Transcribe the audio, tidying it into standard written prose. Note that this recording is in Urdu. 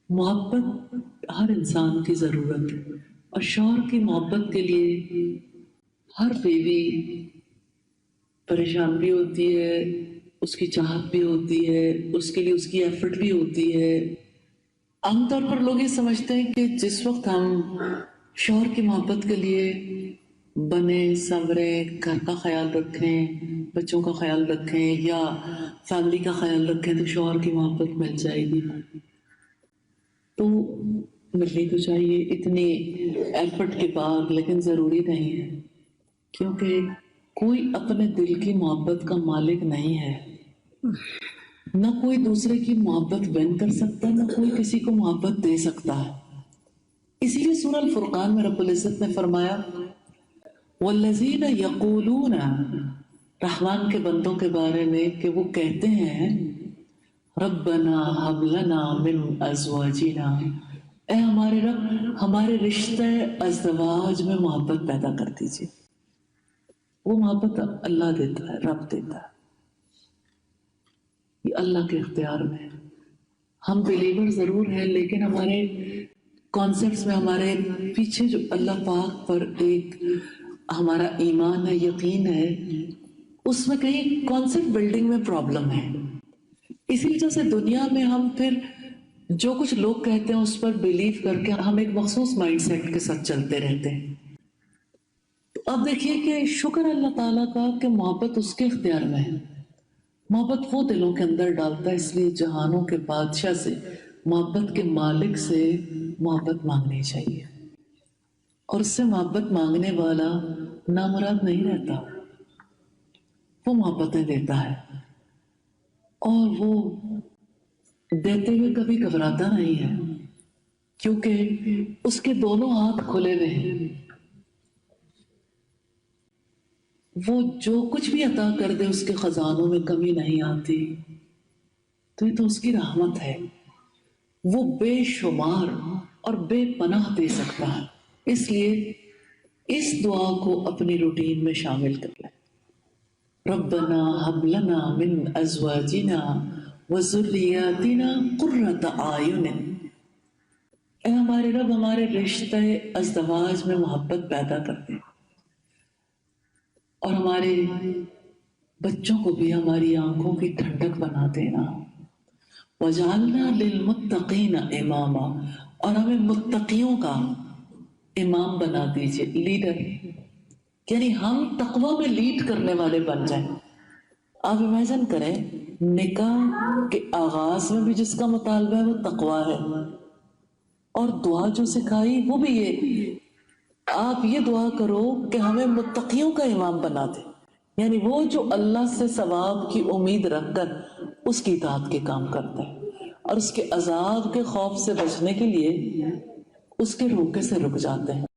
محبت ہر انسان کی ضرورت ہے، اور شوہر کی محبت کے لیے ہر بیوی پریشان بھی ہوتی ہے، اس کی چاہت بھی ہوتی ہے، اس کے لیے اس کی ایفرٹ بھی ہوتی ہے۔ عام طور پر لوگ یہ سمجھتے ہیں کہ جس وقت ہم شوہر کی محبت کے لیے بنے سنورے، گھر کا خیال رکھیں، بچوں کا خیال رکھیں یا فیملی کا خیال رکھیں تو شوہر کی محبت مل جائے گی، تو ملنی تو چاہیے اتنی ایفرٹ کے بعد، لیکن ضروری نہیں ہے، کیونکہ کوئی اپنے دل کی محبت کا مالک نہیں ہے، نہ کوئی دوسرے کی محبت وین کر سکتا، نہ کوئی کسی کو محبت دے سکتا ہے۔ اسی لیے سورہ الفرقان میں رب العزت نے فرمایا والذین یقولون، رحمان کے بندوں کے بارے میں کہ وہ کہتے ہیں ربنا ہب لنا من ازواجنا، اے ہمارے رب ہمارے رشتہ ازدواج میں محبت پیدا کر دیجیے۔ وہ محبت اللہ دیتا ہے، رب دیتا ہے، یہ اللہ کے اختیار میں ہے۔ ہم بلیور ضرور ہیں، لیکن ہمارے کانسیپٹس میں، ہمارے پیچھے جو اللہ پاک پر ایک ہمارا ایمان ہے، یقین ہے، اس میں کہیں کانسیپٹ بلڈنگ میں پرابلم ہے۔ اسی وجہ سے دنیا میں ہم پھر جو کچھ لوگ کہتے ہیں اس پر بلیو کر کے ہم ایک مخصوص مائنڈ سیٹ کے ساتھ چلتے رہتے ہیں۔ تو اب دیکھیے کہ شکر اللہ تعالیٰ کا کہ محبت اس کے اختیار میں ہے، محبت وہ دلوں کے اندر ڈالتا ہے، اس لیے جہانوں کے بادشاہ سے، محبت کے مالک سے محبت مانگنی چاہیے، اور اس سے محبت مانگنے والا نامراد نہیں رہتا، وہ محبتیں دیتا ہے، اور وہ دیتے ہوئے کبھی گھبراتا نہیں ہے، کیونکہ اس کے دونوں ہاتھ کھلے ہوئے ہیں، وہ جو کچھ بھی عطا کر دے اس کے خزانوں میں کمی نہیں آتی، تو یہ تو اس کی رحمت ہے، وہ بے شمار اور بے پناہ دے سکتا ہے۔ اس لیے اس دعا کو اپنی روٹین میں شامل کر لیں، ربنا ہب لنا من ازواجنا وذریاتنا قرۃ اعین، اے ہمارے رب ہمارے رشتہ ازدواج میں محبت پیدا کر دے، اور ہمارے بچوں کو بھی ہماری آنکھوں کی ٹھنڈک بنا دینا، وجعلنا للمتقین اماما، اور ہمیں متقیوں کا امام بنا دیجئے، لیڈر، یعنی ہم تقوی میں لیڈ کرنے والے بن جائیں۔ آپ امیجن کریں نکاح کے آغاز میں بھی جس کا مطالبہ ہے وہ تقوی ہے، اور دعا جو سکھائی وہ بھی یہ، آپ یہ دعا کرو کہ ہمیں متقیوں کا امام بنا دے، یعنی وہ جو اللہ سے ثواب کی امید رکھ کر اس کی اطاعت کے کام کرتے ہیں، اور اس کے عذاب کے خوف سے بچنے کے لیے اس کے روکے سے رک جاتے ہیں۔